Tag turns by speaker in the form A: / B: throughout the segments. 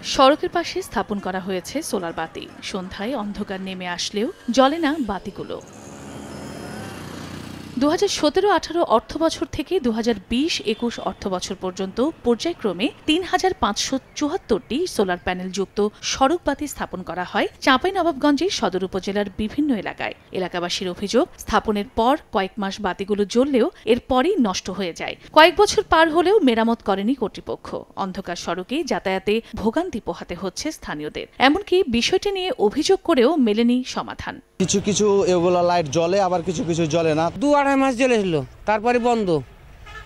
A: সড়কের পাশে স্থাপন করা হয়েছে সোলার বাতি। সন্ধ্যায় অন্ধকার নেমে আসলেও জ্বলে না বাতিগুলো। 2017-18 অর্থবছর থেকে 2020-21 অর্থবছর পর্যন্ত পর্যায়ক্রমে ৩,৫৭৪টি সোলার প্যানেলযুক্ত সড়ক বাতি স্থাপন করা হয় চাঁপাইনবাবগঞ্জের সদর উপজেলার বিভিন্ন এলাকায়। এলাকাবাসীর অভিযোগ, স্থাপনের পর কয়েক মাস বাতিগুলো জ্বললেও এরপরই নষ্ট হয়ে যায়। কয়েক বছর পার হলেও মেরামত করেনি কর্তৃপক্ষ। অন্ধকার সড়কে যাতায়াতে ভোগান্তি পোহাতে হচ্ছে স্থানীয়দের। এমনকি বিষয়টি নিয়ে অভিযোগ করেও মেলেনি সমাধান।
B: কিছু কিছু এগুলো লাইট জ্বলে, আবার কিছু কিছু জ্বলে না।
C: 2-2.5 মাস জ্বলেছিল, তারপরে বন্ধ,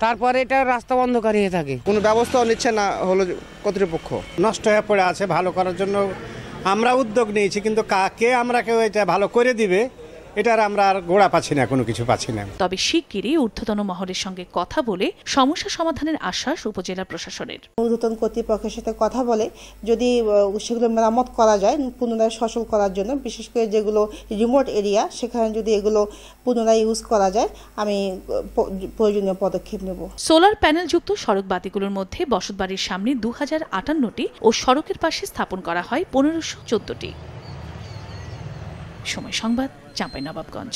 C: তারপরে এটা রাস্তা অন্ধকার হয়ে থাকে।
D: কোনো ব্যবস্থাও নিচ্ছে না হলো কর্তৃপক্ষ।
E: নষ্ট হয়ে পড়ে আছে, ভালো করার জন্য আমরা উদ্যোগ নিয়েছি, কিন্তু কাকে আমরা কেউ এটা ভালো করে দিবে এটার আমরা আর গোড়া পাচ্ছি না, কোনো কিছু পাচ্ছি না।
A: তবে শিগগিরই ঊর্ধ্বতন মহলের সঙ্গে কথা বলে সমস্যা সমাধানের আশ্বাস উপজেলা প্রশাসনের।
F: ঊর্ধ্বতন কর্তৃপক্ষের সাথে কথা বলে যদি সেগুলো মেরামত করা যায়, পুনরায় সচল করার জন্য, বিশেষ করে যেগুলো রিমোট এরিয়া সেখানে যদি এগুলো পুনরায় ইউজ করা যায়, আমি প্রয়োজনীয় পদক্ষেপ নেব।
A: সোলার প্যানেলযুক্ত সড়ক বাতিগুলোর মধ্যে বসতবাড়ির সামনে 2058টি ও সড়কের পাশে স্থাপন করা হয় 1514টি। সময় সংবাদ, চাঁপাইনবাবগঞ্জ।